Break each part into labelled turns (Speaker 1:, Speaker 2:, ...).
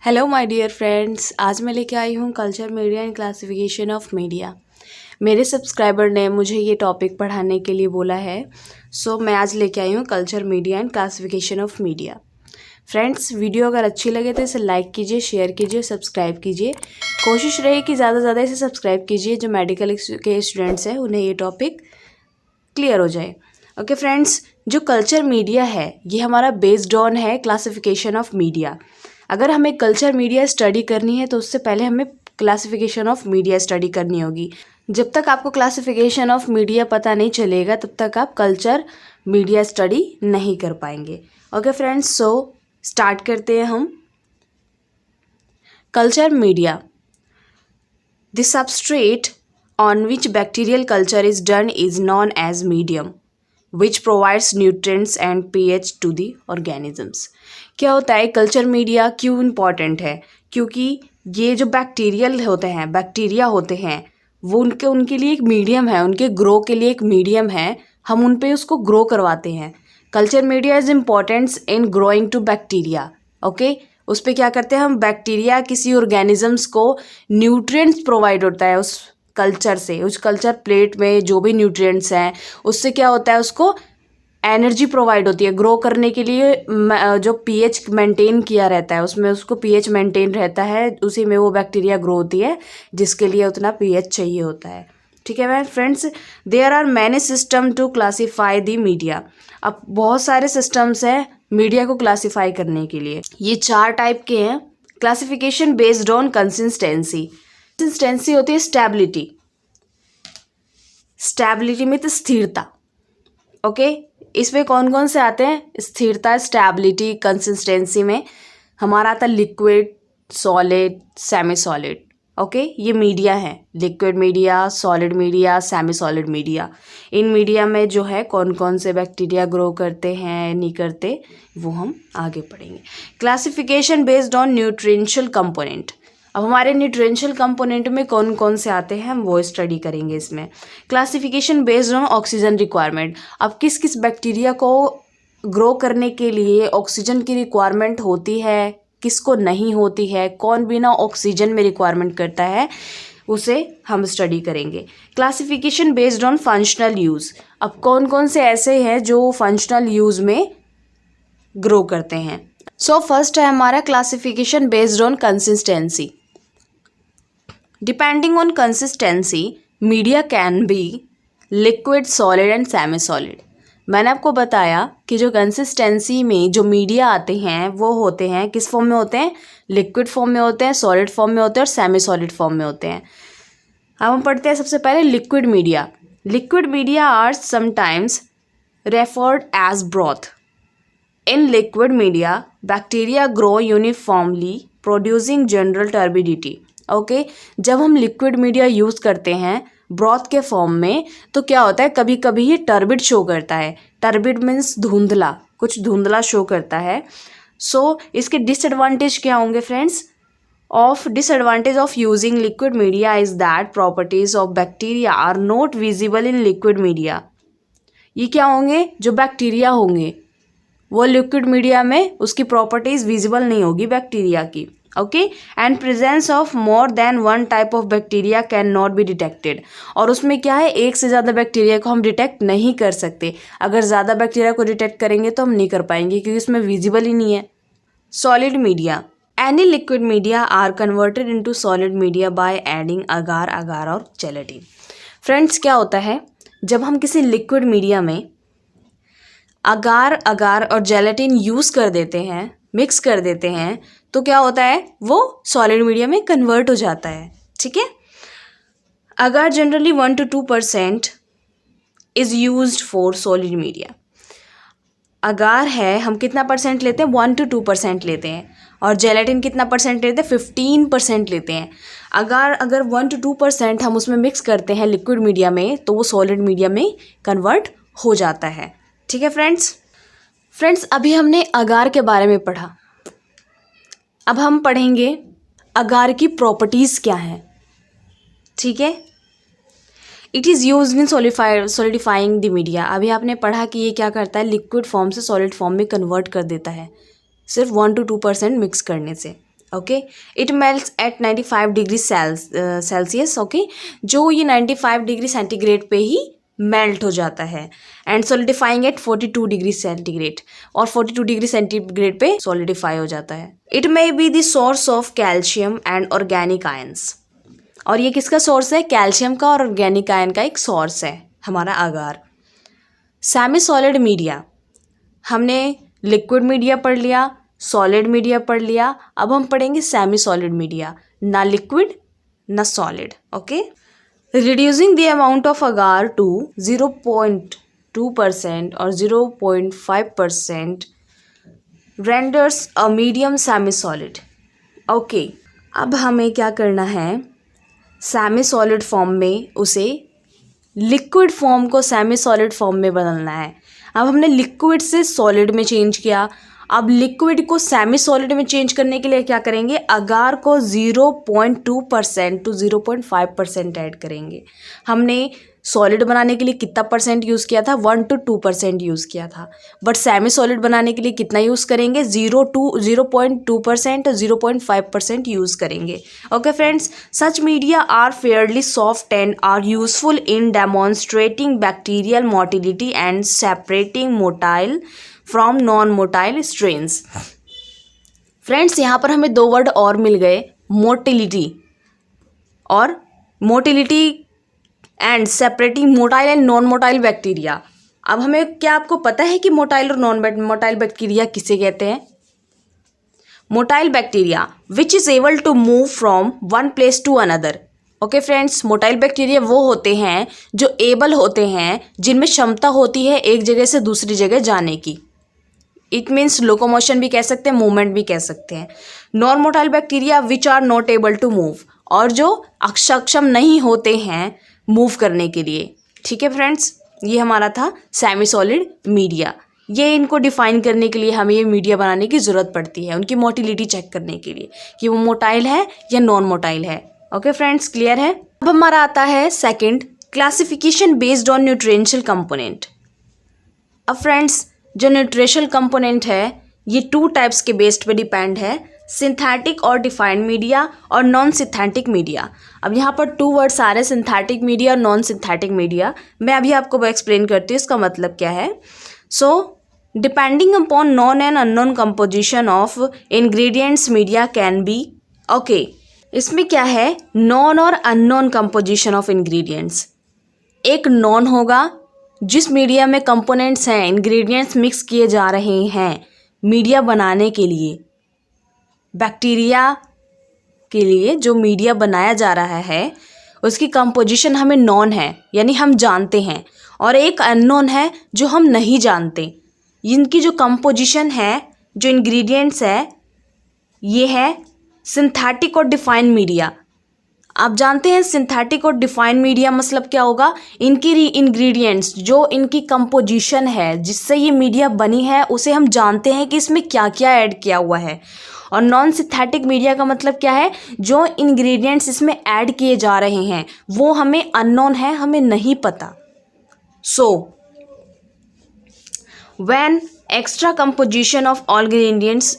Speaker 1: Hello my dear friends, आज मैं लेके आई हूँ culture media and classification of media. मेरे सब्सक्राइबर ने मुझे ये टॉपिक पढ़ाने के लिए बोला है, सो मैं आज लेके आई हूँ culture media and classification of media. Friends, video अगर अच्छी लगे तो इसे लाइक कीजिए, शेयर कीजिए, सब्सक्राइब कीजिए। कोशिश रहे कि ज़्यादा से ज़्यादा इसे सब्सक्राइब कीजिए। जो मेडिकल के स्टूडेंट्स हैं उन्हें ये टॉपिक क्लियर हो जाए। ओके फ्रेंड्स, जो कल्चर मीडिया है ये हमारा बेस्ड ऑन है क्लासिफिकेशन ऑफ मीडिया। अगर हमें कल्चर मीडिया स्टडी करनी है तो उससे पहले हमें क्लासिफिकेशन ऑफ मीडिया स्टडी करनी होगी। जब तक आपको क्लासिफिकेशन ऑफ मीडिया पता नहीं चलेगा तब तक आप कल्चर मीडिया स्टडी नहीं कर पाएंगे। ओके फ्रेंड्स, सो स्टार्ट करते हैं हम। Culture media, the substrate on which bacterial culture is done is known as medium, which provides nutrients and pH to the organisms। क्या होता है कल्चर मीडिया क्यों इम्पॉर्टेंट है? क्योंकि ये जो बैक्टीरिया होते हैं वो उनके लिए एक मीडियम है, उनके ग्रो के लिए एक मीडियम है। हम उन पे उसको ग्रो करवाते हैं। Culture media is important in growing to bacteria. Okay, उस पर क्या करते हैं हम? बैक्टीरिया किसी ऑर्गेनिजम्स को न्यूट्रिएंट्स प्रोवाइड होता है उस कल्चर से। उस कल्चर प्लेट में जो भी न्यूट्रिएंट्स हैं उससे क्या होता है, उसको एनर्जी प्रोवाइड होती है ग्रो करने के लिए। जो पीएच मेंटेन किया रहता है उसमें उसको पीएच मेंटेन रहता है, उसी में वो बैक्टीरिया ग्रो होती है जिसके लिए उतना पीएच चाहिए होता है। ठीक है friends, there are many system to classify the media. अब बहुत सारे सिस्टम्स हैं मीडिया को क्लासीफाई करने के लिए। ये 4 टाइप के हैं। Classification based on consistency. Consistency होती है स्टेबिलिटी, स्टेबिलिटी में तो स्थिरता। ओके, इसमें कौन कौन से आते हैं? स्थिरता, स्टेबिलिटी, कंसिस्टेंसी में हमारा आता है liquid, solid, semi solid. Okay, ये मीडिया है, liquid media, solid media, semi solid media. इन मीडिया में जो है कौन कौन से बैक्टीरिया ग्रो करते हैं नहीं करते वो हम आगे पढ़ेंगे। Classification based on nutritional component. अब हमारे न्यूट्रिएंशियल कंपोनेंट में कौन कौन से आते हैं हम वो स्टडी करेंगे इसमें। Classification based on oxygen requirement. अब किस किस बैक्टीरिया को ग्रो करने के लिए ऑक्सीजन की रिक्वायरमेंट होती है, किसको नहीं होती है, कौन बिना ऑक्सीजन में रिक्वायरमेंट करता है, उसे हम स्टडी करेंगे। Classification based on functional use. अब कौन कौन से ऐसे हैं जो फंक्शनल यूज़ में ग्रो करते हैं। सो फर्स्ट है हमारा classification based on consistency. Depending on consistency, media can be liquid, solid and semi solid। मैंने आपको बताया कि जो कंसिस्टेंसी में जो मीडिया आते हैं वो होते हैं किस फॉर्म में होते हैं? लिक्विड फॉर्म में होते हैं, सॉलिड फॉर्म में होते हैं और सेमी सॉलिड फॉर्म में होते हैं। अब हम पढ़ते हैं सबसे पहले liquid media. Liquid media are sometimes referred as broth. In liquid media bacteria grow uniformly producing general turbidity. Okay, जब हम लिक्विड मीडिया यूज़ करते हैं ब्रॉथ के फॉर्म में तो क्या होता है, कभी कभी ये टर्बिड शो करता है। टर्बिड मीन्स धुंधला, कुछ धुंधला शो करता है। सो इसके डिसएडवांटेज क्या होंगे friends? Disadvantage of using liquid media is that properties of bacteria are not visible in liquid media. ये क्या होंगे? जो बैक्टीरिया होंगे वो लिक्विड मीडिया में उसकी प्रॉपर्टीज विजिबल नहीं होगी बैक्टीरिया की। Okay, and presence of more than one type of bacteria can not be detected. और उसमें क्या है, एक से ज़्यादा बैक्टीरिया को हम डिटेक्ट नहीं कर सकते। अगर ज़्यादा बैक्टीरिया को डिटेक्ट करेंगे तो हम नहीं कर पाएंगे क्योंकि उसमें विजिबल ही नहीं है। Solid media, any liquid media are converted into solid media by adding agar agar और जेलेटिन। फ्रेंड्स, क्या होता है जब हम किसी लिक्विड मीडिया में अगार अगार और जेलेटिन यूज़ कर देते हैं, मिक्स कर देते हैं, तो क्या होता है वो सॉलिड मीडिया में कन्वर्ट हो जाता है। ठीक है, agar generally 1 to 2% is used for solid media. Agar है हम कितना परसेंट लेते हैं? 1 to 2% लेते हैं। और जेलेटिन कितना परसेंट लेते हैं? 15% लेते हैं। अगर 1 to 2% हम उसमें मिक्स करते हैं लिक्विड मीडिया में तो वो सॉलिड मीडिया में कन्वर्ट हो जाता है। ठीक है फ्रेंड्स, अभी हमने अगार के बारे में पढ़ा। अब हम पढ़ेंगे अगार की प्रॉपर्टीज़ क्या हैं। ठीक है, it is used in solidifying the media. अभी आपने पढ़ा कि ये क्या करता है, लिक्विड फॉर्म से सॉलिड फॉर्म में कन्वर्ट कर देता है सिर्फ 1 to 2% मिक्स करने से। Okay, it melts at 95 degree Celsius. Okay, जो ये 95 डिग्री सेंटीग्रेड पे ही मेल्ट हो जाता है। And solidifying at 42 degree centigrade, और 42 डिग्री सेंटीग्रेड पे सॉलिडिफाई हो जाता है। It may be the source of calcium and organic ions. और ये किसका सोर्स है? कैल्शियम का और ऑर्गेनिक आयन का एक सोर्स है हमारा अगार। सेमी सॉलिड मीडिया, हमने लिक्विड मीडिया पढ़ लिया, सॉलिड मीडिया पढ़ लिया, अब हम पढ़ेंगे सेमी सॉलिड मीडिया, ना लिक्विड ना solid. Okay, reducing the amount of agar to 0.2% और 0.5% renders a medium semi solid. Okay, अब हमें क्या करना है? सेमी सॉलिड फॉर्म में उसे लिक्विड फॉर्म को सेमी सॉलिड फॉर्म में बदलना है। अब हमने लिक्विड से सॉलिड में चेंज किया, अब लिक्विड को सेमी सॉलिड में चेंज करने के लिए क्या करेंगे? अगार को 0.2% टू 0.5% ऐड करेंगे। हमने सॉलिड बनाने के लिए कितना परसेंट यूज़ किया था? 1 to 2% यूज़ किया था। बट सेमी सॉलिड बनाने के लिए कितना यूज़ करेंगे? 0.2% और 0.5% यूज़ करेंगे। Okay friends, such media are fairly soft and are useful in demonstrating bacterial motility and separating motile from non motile strains. Friends, यहाँ पर हमें दो वर्ड और मिल गए, मोटिलिटी और motility and separating motile and non motile bacteria. अब हमें क्या आपको पता है कि मोटाइल और नॉन मोटाइल बैक्टीरिया किसे कहते हैं? Motile bacteria which is able to move from one place to another. Okay friends, motile bacteria वो होते हैं जो एबल होते हैं, जिनमें क्षमता होती है एक जगह से दूसरी जगह जाने की। इट मीन्स लोकोमोशन भी कह सकते हैं, मूवमेंट भी कह सकते हैं। Non motile bacteria which are not able to move, और जो अक्षम नहीं होते हैं मूव करने के लिए। ठीक है फ्रेंड्स, ये हमारा था सेमी सॉलिड मीडिया। ये इनको डिफाइन करने के लिए हमें ये मीडिया बनाने की ज़रूरत पड़ती है, उनकी मोटिलिटी चेक करने के लिए कि वो मोटाइल है या नॉन मोटाइल है। ओके फ्रेंड्स, क्लियर है? अब हमारा आता है second, classification based on nutritional component. अब फ्रेंड्स, जो न्यूट्रिशनल कंपोनेंट है ये 2 टाइप्स के बेस्ड पे डिपेंड है, सिंथेटिक और डिफाइंड मीडिया और नॉन सिंथेटिक मीडिया। अब यहाँ पर 2 वर्ड्स आ रहे हैं, सिंथेटिक मीडिया और नॉन सिंथेटिक मीडिया। मैं अभी आपको एक्सप्लेन करती हूँ इसका मतलब क्या है। So depending upon non and unknown composition of ingredients media can be. Okay, इसमें क्या है? नॉन और अननोन कंपोजिशन ऑफ इंग्रेडिएंट्स। एक नॉन होगा जिस मीडिया में कंपोनेंट्स हैं, इंग्रेडिएंट्स मिक्स किए जा रहे हैं मीडिया बनाने के लिए, बैक्टीरिया के लिए जो मीडिया बनाया जा रहा है उसकी कंपोजिशन हमें नॉन है, यानी हम जानते हैं, और एक अननोन है जो हम नहीं जानते। इनकी जो कंपोजिशन है, जो इंग्रेडिएंट्स है, ये है सिंथेटिक और डिफाइंड मीडिया। आप जानते हैं सिंथेटिक और डिफाइंड मीडिया मतलब क्या होगा? इनकी इंग्रेडिएंट्स, जो इनकी कंपोजिशन है जिससे ये मीडिया बनी है, उसे हम जानते हैं कि इसमें क्या क्या ऐड किया हुआ है। और नॉन सिंथेटिक मीडिया का मतलब क्या है? जो इंग्रेडिएंट्स इसमें ऐड किए जा रहे हैं वो हमें अननोन है, हमें नहीं पता। So when extra composition of all ingredients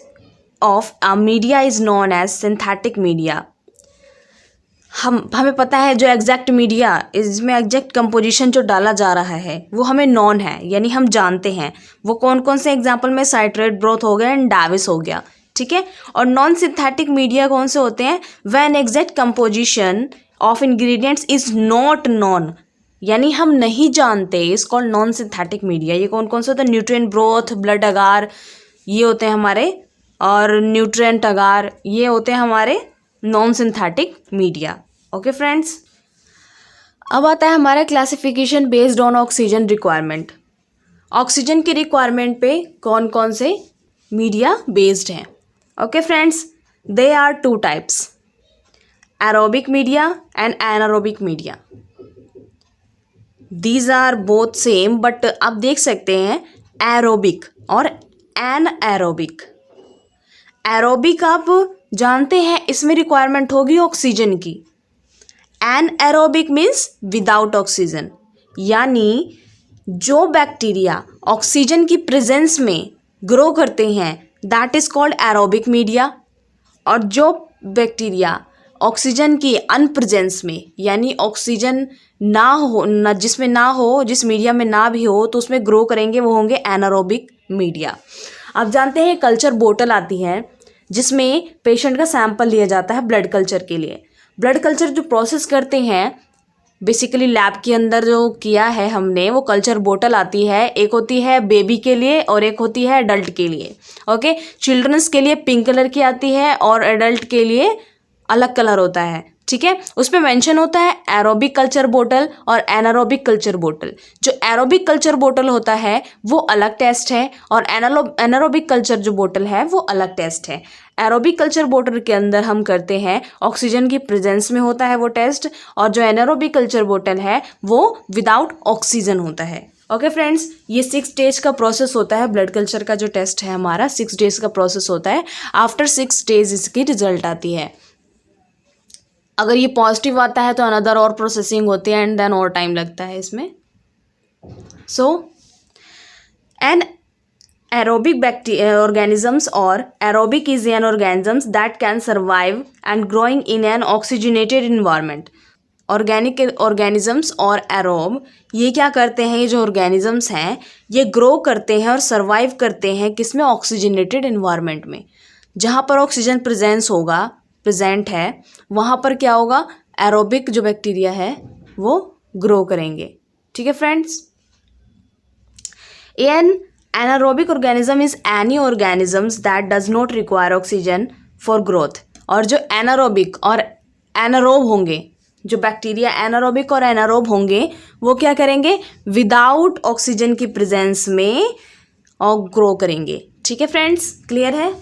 Speaker 1: of a media is known as synthetic media. हमें पता है जो एग्जैक्ट मीडिया, इसमें एग्जैक्ट कंपोजिशन जो डाला जा रहा है वो हमें नॉन है, यानी हम जानते हैं। वो कौन कौन से एग्जाम्पल में? साइट्रेट ब्रोथ हो गया एंड डाविस हो गया। ठीक है। और नॉन सिंथेटिक मीडिया कौन से होते हैं? When exact composition of ingredients is not non, यानी हम नहीं जानते, is called non synthetic media. ये कौन कौन से होते हैं? न्यूट्रिएंट ब्रोथ, ब्लड अगार, ये होते हैं हमारे, और न्यूट्रिएंट अगार, ये होते हैं हमारे non synthetic media. Okay friends, अब आता है हमारा classification based on oxygen requirement. Oxygen की रिक्वायरमेंट पे कौन कौन से मीडिया बेस्ड हैं? Okay friends, they are 2 types, aerobic media and anaerobic media. These are both same, but आप देख सकते हैं एरोबिक और एनएरोबिक। एरोबिक आप जानते हैं इसमें रिक्वायरमेंट होगी ऑक्सीजन की। एनएरोबिक मीन्स विदाउट ऑक्सीजन, यानी जो बैक्टीरिया ऑक्सीजन की प्रेजेंस में ग्रो करते हैं that is called aerobic media, और जो बैक्टीरिया ऑक्सीजन की अनप्रेजेंस में, यानी ऑक्सीजन ना हो, ना जिसमें ना हो, जिस मीडिया में ना भी हो, तो उसमें ग्रो करेंगे, वो होंगे एनारोबिक मीडिया। आप जानते हैं कल्चर बोतल आती है जिसमें पेशेंट का सैंपल लिया जाता है ब्लड कल्चर के लिए। ब्लड कल्चर जो प्रोसेस करते हैं बेसिकली लैब के अंदर जो किया है हमने, वो कल्चर बोतल आती है। एक होती है बेबी के लिए और एक होती है एडल्ट के लिए। ओके, चिल्ड्रंस के लिए पिंक कलर की आती है और एडल्ट के लिए अलग कलर होता है। ठीक है, उसमें मेंशन होता है एरोबिक कल्चर बोतल और एनारोबिक कल्चर बोतल। जो एरोबिक कल्चर बोतल होता है वो अलग टेस्ट है और एनारोबिक कल्चर जो बोतल है वो अलग टेस्ट है। एरोबिक कल्चर बोतल के अंदर हम करते हैं ऑक्सीजन की प्रेजेंस में होता है वो टेस्ट, और जो एनारोबिक कल्चर बोतल है वो विदाउट ऑक्सीजन होता है। ओके फ्रेंड्स, ये 6 डेज का प्रोसेस होता है। ब्लड कल्चर का जो टेस्ट है हमारा 6 डेज का प्रोसेस होता है। आफ्टर 6 डेज इसकी रिजल्ट आती है। अगर ये पॉजिटिव आता है तो अनदर और प्रोसेसिंग होती है एंड देन और टाइम लगता है इसमें। सो N aerobic organisms or aerobic is an organisms that can survive and growing in an oxygenated environment। Organic organisms और एरोब ये क्या करते हैं, ये जो ऑर्गेनिजम्स हैं ये ग्रो करते हैं और सर्वाइव करते हैं किसमें, ऑक्सीजनेटेड इन्वायरमेंट में। जहाँ पर ऑक्सीजन प्रेजेंट है वहाँ पर क्या होगा, एरोबिक जो बैक्टीरिया है वो ग्रो करेंगे। ठीक है friends, an anaerobic organism is any organisms that does not require oxygen for growth। और जो एनारोबिक और एनारोब होंगे, जो बैक्टीरिया एनारोबिक और एनारोब होंगे वो क्या करेंगे, विदाउट ऑक्सीजन की प्रेजेंस में और ग्रो करेंगे। ठीक है फ्रेंड्स, क्लियर है।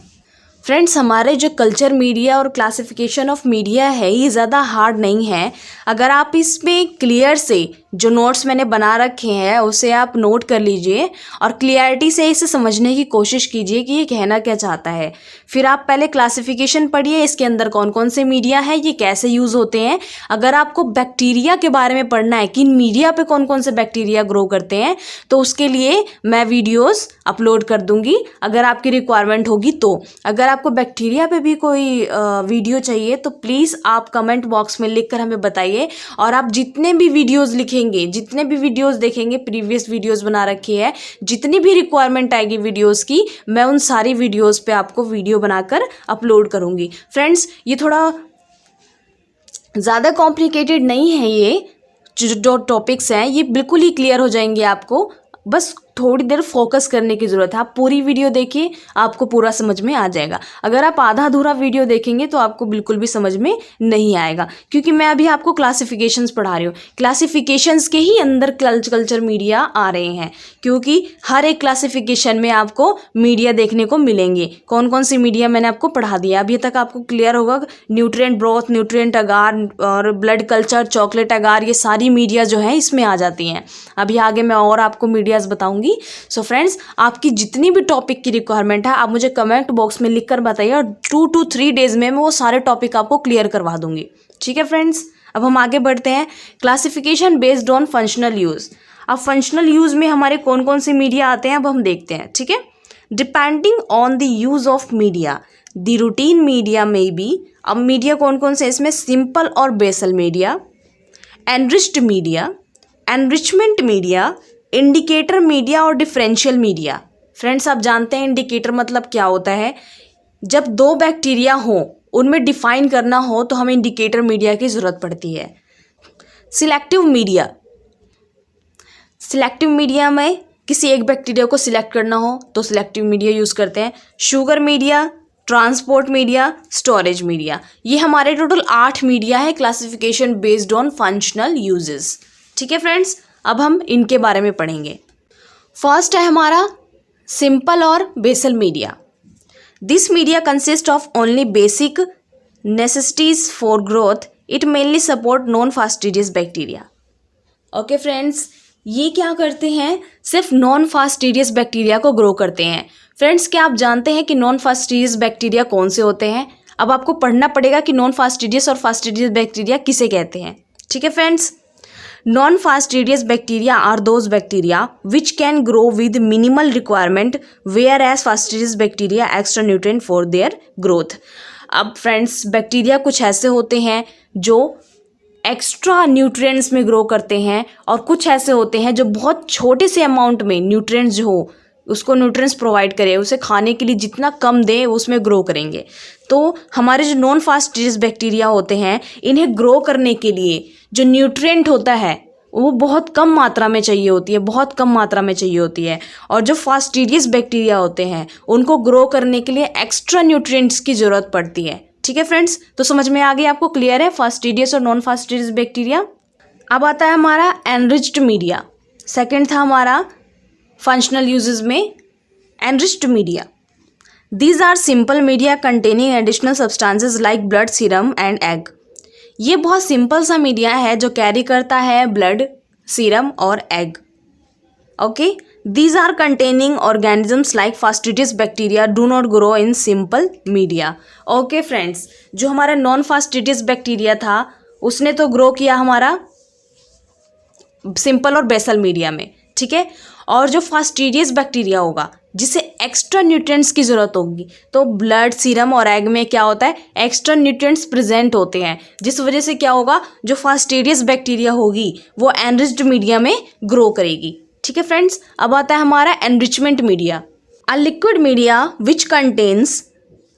Speaker 1: फ्रेंड्स, हमारे जो कल्चर मीडिया और क्लासिफिकेशन ऑफ मीडिया है ये ज़्यादा हार्ड नहीं है। अगर आप इसमें क्लियर से जो नोट्स मैंने बना रखे हैं उसे आप नोट कर लीजिए और क्लियरिटी से इसे समझने की कोशिश कीजिए कि ये कहना क्या चाहता है। फिर आप पहले क्लासिफिकेशन पढ़िए, इसके अंदर कौन कौन से मीडिया है, ये कैसे यूज़ होते हैं। अगर आपको बैक्टीरिया के बारे में पढ़ना है कि इन मीडिया पे कौन कौन से बैक्टीरिया ग्रो करते हैं तो उसके लिए मैं वीडियोज़ अपलोड कर दूँगी अगर आपकी रिक्वायरमेंट होगी तो। अगर आपको बैक्टीरिया पे भी कोई वीडियो चाहिए तो प्लीज़ आप कमेंट बॉक्स में लिख कर हमें बताइए। और आप जितने भी वीडियोज़ लिखेंगे, जितने भी वीडियोस देखेंगे, प्रीवियस वीडियोस बना रखी है, जितनी भी रिक्वायरमेंट आएगी वीडियोस की, मैं उन सारी वीडियोस पे आपको वीडियो बनाकर अपलोड करूंगी। फ्रेंड्स, ये थोड़ा ज़्यादा कॉम्प्लिकेटेड नहीं है, ये जो टॉपिक्स हैं ये बिल्कुल ही क्लियर हो जाएंगे आपको। बस थोड़ी देर फोकस करने की ज़रूरत है। आप पूरी वीडियो देखिए, आपको पूरा समझ में आ जाएगा। अगर आप आधा अधूरा वीडियो देखेंगे तो आपको बिल्कुल भी समझ में नहीं आएगा, क्योंकि मैं अभी आपको क्लासिफिकेशंस पढ़ा रही हूँ। क्लासिफिकेशंस के ही अंदर कल्चर मीडिया आ रहे हैं, क्योंकि हर एक क्लासिफिकेशन में आपको मीडिया देखने को मिलेंगे। कौन कौन सी मीडिया मैंने आपको पढ़ा दिया, अभी तक आपको क्लियर होगा। न्यूट्रिएंट ब्रोथ, न्यूट्रिएंट अगार और ब्लड कल्चर, चॉकलेट अगार, ये सारी मीडिया जो है इसमें आ जाती हैं। अभी आगे मैं और आपको मीडियाज़ बताऊँगी। सो फ्रेंड्स, आपकी जितनी भी टॉपिक की रिक्वायरमेंट है आप मुझे कमेंट बॉक्स में लिख कर बताइए और 2 to 3 डेज में मैं वो सारे टॉपिक आपको क्लियर करवा दूंगी। ठीक है फ्रेंड्स, अब हम आगे बढ़ते हैं। Classification based on functional use. अब फंक्शनल यूज़ में हमारे कौन कौन से मीडिया आते हैं अब हम देखते हैं। ठीक है, depending on the use of media the routine media में बी। अब मीडिया कौन कौन से, इसमें सिंपल और basal media, enriched media, enrichment media, indicator media और डिफरेंशियल मीडिया। फ्रेंड्स, आप जानते हैं इंडिकेटर मतलब क्या होता है। जब 2 बैक्टीरिया हो उनमें डिफाइन करना हो तो हमें इंडिकेटर मीडिया की ज़रूरत पड़ती है। सिलेक्टिव मीडिया, सिलेक्टिव मीडिया में किसी एक बैक्टीरिया को सिलेक्ट करना हो तो सिलेक्टिव मीडिया यूज़ करते हैं। Sugar media, transport media, storage media, ये हमारे टोटल 8 मीडिया है classification based on functional uses. ठीक है फ्रेंड्स, अब हम इनके बारे में पढ़ेंगे। फर्स्ट है हमारा सिंपल और basal media. This media consist of only basic necessities for growth. It mainly support non fastidious bacteria. Okay friends, ये क्या करते हैं, सिर्फ नॉन फास्टिडियस बैक्टीरिया को ग्रो करते हैं। फ्रेंड्स, क्या आप जानते हैं कि नॉन फास्टिडियस बैक्टीरिया कौन से होते हैं? अब आपको पढ़ना पड़ेगा कि नॉन फास्टिडियस और फास्टिडियस बैक्टीरिया किसे कहते हैं। ठीक है friends, non-fastidious bacteria are those bacteria which can grow with minimal requirement, whereas fastidious bacteria extra nutrient for their growth। अब फ्रेंड्स, बैक्टीरिया कुछ ऐसे होते हैं जो एक्स्ट्रा न्यूट्रिएंट्स में ग्रो करते हैं और कुछ ऐसे होते हैं जो बहुत छोटे से अमाउंट में न्यूट्रिएंट्स जो हो उसको न्यूट्रिएंट्स प्रोवाइड करे, उसे खाने के लिए जितना कम दे उसमें ग्रो करेंगे। तो हमारे जो नॉन फास्टिडियस बैक्टीरिया होते हैं, इन्हें ग्रो करने के लिए जो न्यूट्रिएंट होता है वो बहुत कम मात्रा में चाहिए होती है, बहुत कम मात्रा में चाहिए होती है। और जो फास्टिडियस बैक्टीरिया होते हैं उनको ग्रो करने के लिए एक्स्ट्रा न्यूट्रिएंट्स की ज़रूरत पड़ती है। ठीक है फ्रेंड्स, तो समझ में आ गई आपको, क्लियर है फास्टिडियस और नॉन फास्टिडियस बैक्टीरिया। अब आता है हमारा एनरिच्ड मीडिया। सेकंड था हमारा फंक्शनल यूजेस में enriched media. These are simple media containing additional substances like blood, serum and egg. ये बहुत सिंपल सा मीडिया है जो कैरी करता है ब्लड, सीरम और egg. Okay, these are containing organisms like fastidious bacteria do not grow in simple media. Okay friends, जो हमारा नॉन फास्टिडियस बैक्टीरिया था उसने तो ग्रो किया हमारा सिंपल और बेसल मीडिया में, ठीक है। और जो फास्टिडियस बैक्टीरिया होगा जिसे एक्स्ट्रा न्यूट्रिएंट्स की ज़रूरत होगी, तो ब्लड, सीरम और एग में क्या होता है, एक्स्ट्रा न्यूट्रिएंट्स प्रेजेंट होते हैं, जिस वजह से क्या होगा, जो फास्टिडियस बैक्टीरिया होगी वो एनरिच्ड मीडिया में ग्रो करेगी। ठीक है फ्रेंड्स, अब आता है हमारा enrichment media. A liquid media which contains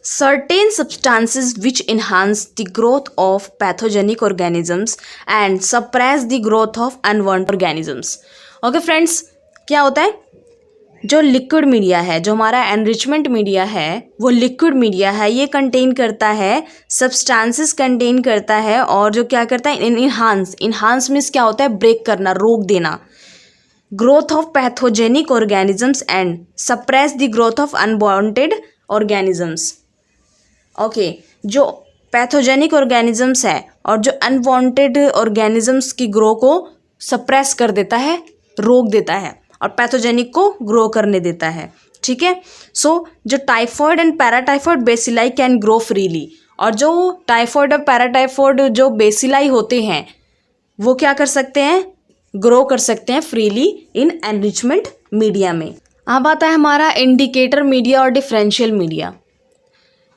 Speaker 1: certain substances which enhance the growth of pathogenic organisms and suppress the growth of unwanted organisms। Okay friends, क्या होता है, जो लिक्विड मीडिया है, जो हमारा एनरिचमेंट मीडिया है वो लिक्विड मीडिया है। ये कंटेन करता है सब्सटेंसेस, कंटेन करता है और जो क्या करता है, इन्हांस मीन्स क्या होता है, ब्रेक करना, रोक देना, growth of pathogenic organisms and suppress the growth of unwanted organisms. Okay, जो पैथोजेनिक ऑर्गेनिजम्स है और जो अनवांटेड ऑर्गेनिजम्स की ग्रो को सप्रेस कर देता है, रोक देता है, और पैथोजेनिक को ग्रो करने देता है। ठीक है, सो जो typhoid and paratyphoid bacilli can grow freely, और जो टाइफॉइड और पैराटाइफॉइड जो बेसिलाई होते हैं वो क्या कर सकते हैं, ग्रो कर सकते हैं फ्रीली इन एनरिचमेंट मीडिया में। अब आता है हमारा इंडिकेटर मीडिया और डिफरेंशियल मीडिया।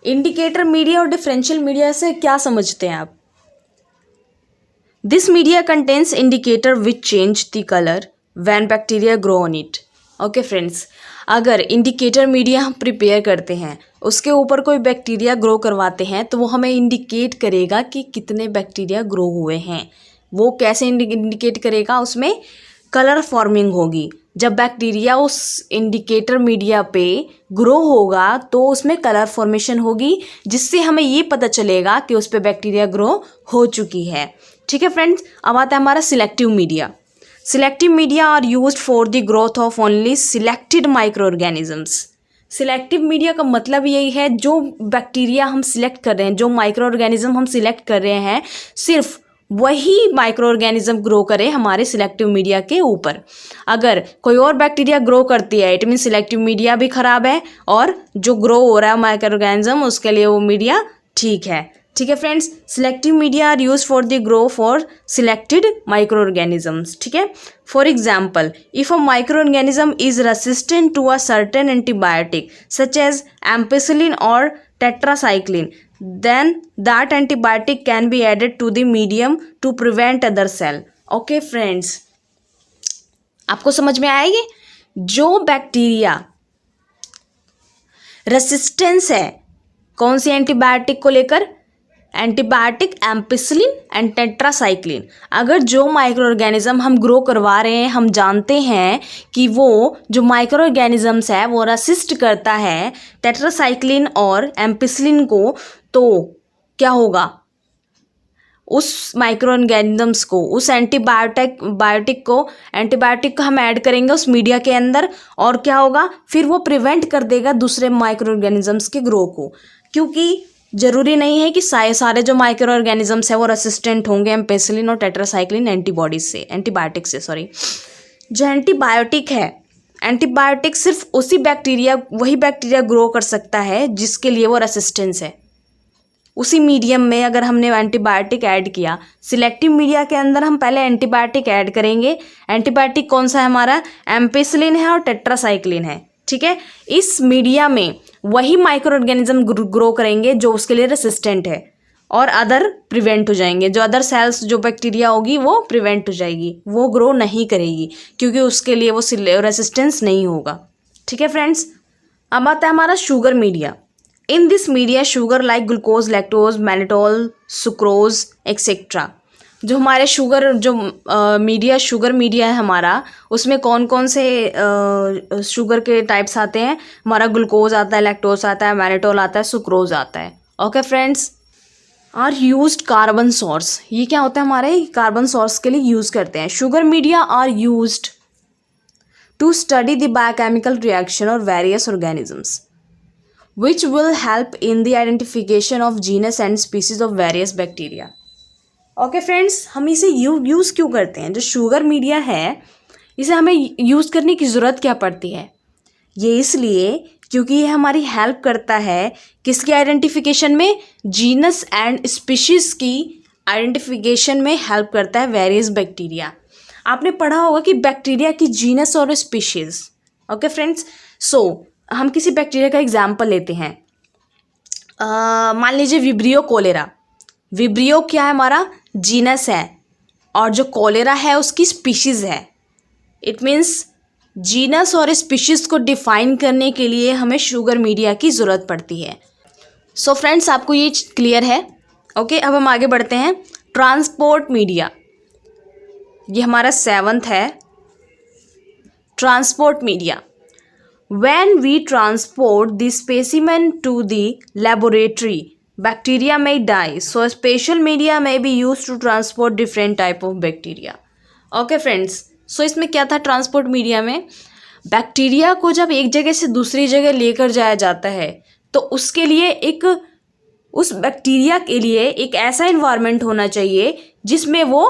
Speaker 1: इंडिकेटर मीडिया और डिफरेंशियल मीडिया से क्या समझते हैं आप? This media contains indicator which change the colour when bacteria grow on it. Okay friends, अगर इंडिकेटर मीडिया हम प्रिपेयर करते हैं, उसके ऊपर कोई बैक्टीरिया ग्रो करवाते हैं, तो वो हमें इंडिकेट करेगा कि कितने बैक्टीरिया ग्रो हुए हैं। वो कैसे इंडिकेट करेगा, उसमें कलर फॉर्मिंग होगी। जब बैक्टीरिया उस इंडिकेटर मीडिया पे ग्रो होगा तो उसमें कलर फॉर्मेशन होगी, जिससे हमें ये पता चलेगा कि उस पर बैक्टीरिया ग्रो हो चुकी है। ठीक है फ्रेंड्स, अब आता है हमारा selective media. Selective media are used for the growth of only selected micro organisms. Selective media का मतलब यही है, जो बैक्टीरिया हम सिलेक्ट कर रहे हैं, जो माइक्रो ऑर्गेनिज्म हम सिलेक्ट कर रहे हैं, सिर्फ वही माइक्रो ऑर्गेनिज्म ग्रो करे हमारे सिलेक्टिव मीडिया के ऊपर। अगर कोई और बैक्टीरिया ग्रो करती है, इट मीन सिलेक्टिव मीडिया भी खराब है, और जो ग्रो हो रहा है माइक्रो ऑर्गेनिज्म उसके लिए वो मीडिया ठीक है। ठीक है friends, selective media are use for the grow for selected micro organisms. ठीक है, for example, if a micro organism is resistant to a certain antibiotic such as ampicillin और tetracycline, then that antibiotic can be added to the medium to prevent other cell। okay friends, आपको समझ में आएगी, जो bacteria resistance है कौन सी antibiotic को लेकर, एंटीबायोटिक एम्पिसिलिन एंड टेट्रासाइक्लिन। अगर जो माइक्रो ऑर्गेनिज्म हम ग्रो करवा रहे हैं, हम जानते हैं कि वो जो माइक्रो ऑर्गेनिजम्स है वो रेसिस्ट करता है टेट्रासाइक्लिन और एम्पिसिलिन को, तो क्या होगा, उस माइक्रो ऑर्गेनिजम्स को, उस एंटीबायोटिक को हम ऐड करेंगे उस मीडिया के अंदर, और क्या होगा, फिर वो प्रिवेंट कर देगा दूसरे माइक्रो ऑर्गेनिजम्स के ग्रो को। क्योंकि जरूरी नहीं है कि सारे जो माइक्रो ऑर्गेनिजम्स है वो रेसिस्टेंट होंगे एम्पिसिलिन और टेट्रासाइक्लिन एंटीबायोटिक से सॉरी। जो एंटीबायोटिक है, एंटीबायोटिक सिर्फ वही बैक्टीरिया ग्रो कर सकता है जिसके लिए वो रेसिस्टेंस है। उसी मीडियम में अगर हमने एंटीबायोटिक ऐड किया, सिलेक्टिव मीडिया के अंदर हम पहले एंटीबायोटिक ऐड करेंगे। एंटीबायोटिक कौन सा है हमारा, एम्पिसिलिन है और टेट्रासाइक्लिन है। ठीक है, इस मीडिया में वही माइक्रो ऑर्गेनिज्म ग्रो करेंगे जो उसके लिए रेसिस्टेंट है, और अदर प्रिवेंट हो जाएंगे। जो अदर सेल्स जो बैक्टीरिया होगी वो प्रिवेंट हो जाएगी, वो ग्रो नहीं करेगी क्योंकि उसके लिए वो रेसिस्टेंस नहीं होगा। ठीक है फ्रेंड्स। अब आता है हमारा sugar media. In this media sugar like glucose, lactose, mannitol, sucrose etcetera. जो हमारे शुगर शुगर मीडिया है हमारा, उसमें कौन कौन से शुगर के टाइप्स आते हैं? हमारा ग्लूकोज आता है, लैक्टोज आता है, मैनिटोल आता है, सुक्रोज आता है। Okay friends. Are used carbon source. ये क्या होता है? हमारे कार्बन सोर्स के लिए यूज़ करते हैं। Sugar media are used to study the biochemical reaction और various organisms which will help in the identification of genus and species of various bacteria। Okay friends, हम इसे यूज़ क्यों करते हैं? जो शुगर मीडिया है इसे हमें यूज़ करने की ज़रूरत क्या पड़ती है? ये इसलिए क्योंकि ये हमारी हेल्प करता है किसकी आइडेंटिफिकेशन में? जीनस एंड स्पीशीज़ की आइडेंटिफिकेशन में हेल्प करता है वेरियस बैक्टीरिया। आपने पढ़ा होगा कि बैक्टीरिया की जीनस और स्पीशीज़। Okay friends. सो हम किसी बैक्टीरिया का एग्जाम्पल लेते हैं। मान लीजिए विब्रियो कोलेरा। विब्रियो क्या है? हमारा जीनस है, और जो कोलेरा है उसकी स्पीशीज़ है। इट मीन्स जीनस और स्पीशीज़ को डिफाइन करने के लिए हमें शुगर मीडिया की ज़रूरत पड़ती है। सो फ्रेंड्स, आपको ये क्लियर है? ओके, अब हम आगे बढ़ते हैं। ट्रांसपोर्ट मीडिया, ये हमारा 7th है। Transport media. When we transport the specimen to the laboratory, bacteria may die, so a special media may be used to transport different type of bacteria। Okay friends, so इसमें क्या था? Transport media में bacteria को जब एक जगह से दूसरी जगह लेकर जाया जाता है तो उसके लिए उस बैक्टीरिया के लिए एक ऐसा इन्वायरमेंट होना चाहिए जिसमें वो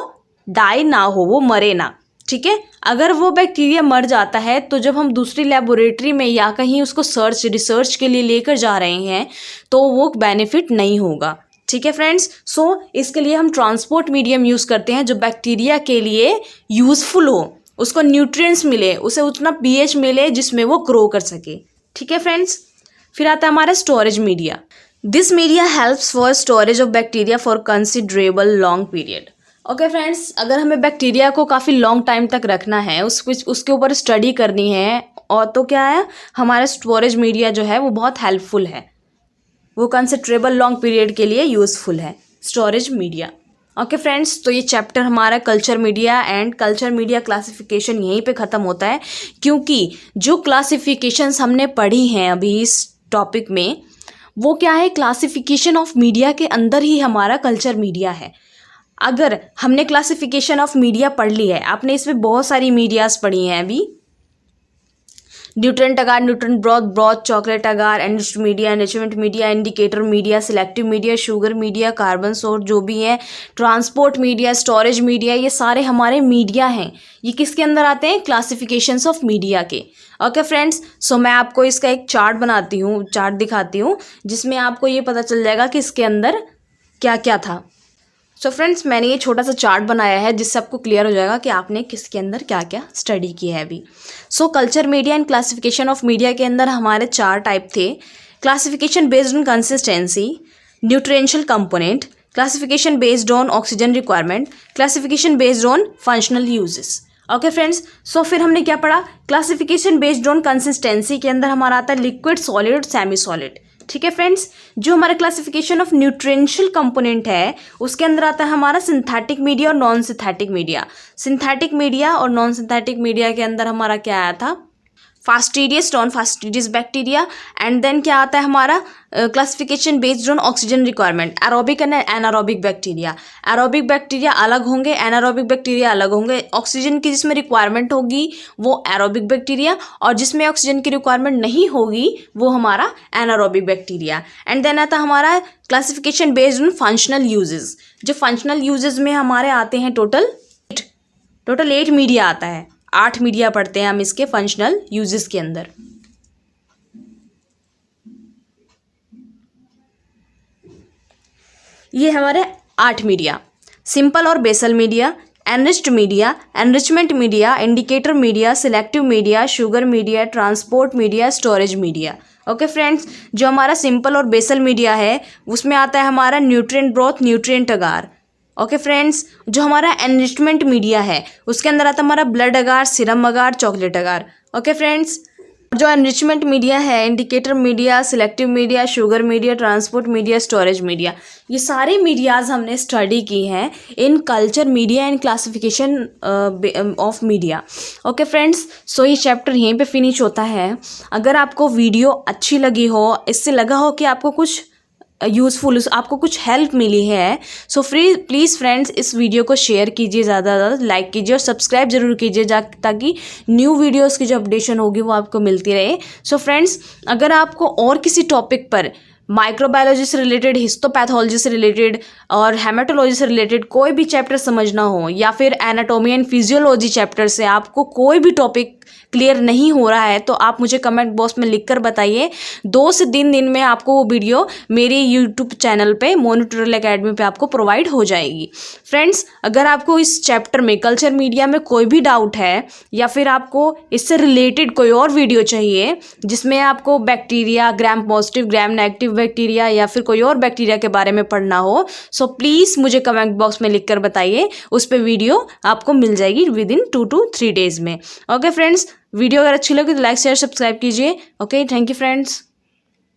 Speaker 1: डाई ना हो, वो मरे ना। ठीक है। अगर वो बैक्टीरिया मर जाता है तो जब हम दूसरी लेबोरेटरी में या कहीं उसको रिसर्च के लिए लेकर जा रहे हैं तो वो बेनिफिट नहीं होगा। ठीक है फ्रेंड्स। सो इसके लिए हम ट्रांसपोर्ट मीडियम यूज़ करते हैं जो बैक्टीरिया के लिए यूज़फुल हो, उसको न्यूट्रिएंट्स मिले, उसे उतना पीएच मिले जिसमें वो ग्रो कर सके। ठीक है फ्रेंड्स। फिर आता है हमारा storage media. This media helps for storage of bacteria for considerable long period. Okay friends, अगर हमें बैक्टीरिया को काफ़ी लॉन्ग टाइम तक रखना है, उसके ऊपर स्टडी करनी है, और तो क्या है, हमारा स्टोरेज मीडिया जो है वो बहुत हेल्पफुल है, वो कंसिडरेबल लॉन्ग पीरियड के लिए यूज़फुल है स्टोरेज मीडिया। ओके फ्रेंड्स, तो ये चैप्टर हमारा culture media and culture media classification यहीं पे ख़त्म होता है, क्योंकि जो क्लासिफिकेशंस हमने पढ़ी हैं अभी इस टॉपिक में वो क्या है? क्लासिफिकेशन ऑफ मीडिया के अंदर ही हमारा कल्चर मीडिया है। अगर हमने क्लासिफिकेशन ऑफ मीडिया पढ़ ली है, आपने इसमें बहुत सारी मीडियाज़ पढ़ी हैं अभी, nutrient agar, nutrient broth, chocolate agar, enriched media, enrichment media, indicator media, selective media, sugar media, carbon source जो भी है, ट्रांसपोर्ट मीडिया, स्टोरेज मीडिया, ये सारे हमारे मीडिया हैं। ये किसके अंदर आते हैं? क्लासिफिकेशंस ऑफ मीडिया के। ओके फ्रेंड्स, सो मैं आपको इसका एक चार्ट दिखाती हूँ जिसमें आपको ये पता चल जाएगा कि इसके अंदर क्या क्या था। सो फ्रेंड्स, मैंने ये छोटा सा चार्ट बनाया है जिससे आपको क्लियर हो जाएगा कि आपने किसके अंदर क्या क्या स्टडी की है अभी। So culture media and classification of media के अंदर हमारे 4 टाइप थे। Classification based on consistency, nutritional component, classification based on oxygen requirement, classification based on functional uses. Okay friends, so फिर हमने क्या पढ़ा? क्लासिफिकेशन बेस्ड ऑन कंसिस्टेंसी के अंदर हमारा आता है लिक्विड, सॉलिड, सेमी सॉलिड। ठीक है फ्रेंड्स। जो हमारा क्लासिफिकेशन ऑफ न्यूट्रिएंशियल कंपोनेंट है उसके अंदर आता है हमारा सिंथेटिक मीडिया और non synthetic media. Synthetic media और नॉन सिंथेटिक मीडिया के अंदर हमारा क्या आया था? Fastidious, non fastidious bacteria. And then क्या आता है हमारा? Classification based on oxygen requirement, aerobic and anaerobic bacteria. Aerobic bacteria अलग होंगे, एनारोबिक बैक्टीरिया अलग होंगे। ऑक्सीजन की जिसमें रिक्वायरमेंट होगी वो एरोबिक बैक्टीरिया, और जिसमें ऑक्सीजन की रिक्वायरमेंट नहीं होगी वो हमारा एनारोबिक बैक्टीरिया। एंड देन आता हमारा classification based on functional uses. जो फंक्शनल यूजेस में हमारे आते हैं टोटल 8 मीडिया आता है। 8 मीडिया पढ़ते हैं हम इसके फंक्शनल यूजेस के अंदर। ये हमारे 8 मीडिया: सिंपल और basal media, enriched media, enrichment media, indicator media, selective media, sugar media, transport media, storage media. Okay friends, जो हमारा सिंपल और बेसल मीडिया है उसमें आता है हमारा न्यूट्रिएंट ब्रोथ, न्यूट्रिएंट अगार। ओके फ्रेंड्स, जो हमारा एनरिचमेंट मीडिया है उसके अंदर आता है हमारा blood agar, serum agar, chocolate agar. Okay friends, जो एनरिचमेंट मीडिया है indicator media, selective media, sugar media, transport media, storage media, ये सारे मीडियाज़ हमने स्टडी की हैं in culture media and classification of media. Okay friends, so ये chapter यहीं पे फिनिश होता है। अगर आपको वीडियो अच्छी लगी हो, इससे लगा हो कि आपको कुछ यूज़फुल, आपको कुछ हेल्प मिली है, सो प्लीज़ फ्रेंड्स इस वीडियो को शेयर कीजिए, ज़्यादा से ज़्यादा लाइक कीजिए और सब्सक्राइब जरूर कीजिए ताकि न्यू वीडियोस की जो अपडेशन होगी वो आपको मिलती रहे। सो फ्रेंड्स, अगर आपको और किसी टॉपिक पर माइक्रोबायोलॉजी से रिलेटेड, हिस्टोपैथोलॉजी से रिलेटेड और हेमेटोलॉजी से रिलेटेड कोई भी चैप्टर समझना हो, या फिर एनाटोमी एंड फिजियोलॉजी चैप्टर से आपको कोई भी टॉपिक क्लियर नहीं हो रहा है, तो आप मुझे कमेंट बॉक्स में लिखकर बताइए। 2 से 3 दिन में आपको वो वीडियो मेरे यूट्यूब चैनल पे मोनू ट्यूटोरियल एकेडमी पे आपको प्रोवाइड हो जाएगी। फ्रेंड्स, अगर आपको इस चैप्टर में कल्चर मीडिया में कोई भी डाउट है, या फिर आपको इससे रिलेटेड कोई और वीडियो चाहिए जिसमें आपको bacteria, gram positive, gram negative bacteria या फिर कोई और बैक्टीरिया के बारे में पढ़ना हो, सो प्लीज़ मुझे कमेंट बॉक्स में लिखकर बताइए। उस पर वीडियो आपको मिल जाएगी विद इन 2 to 3 days में। ओके फ्रेंड्स, वीडियो अगर अच्छी लगी तो लाइक शेयर सब्सक्राइब कीजिए। Okay, thank you friends.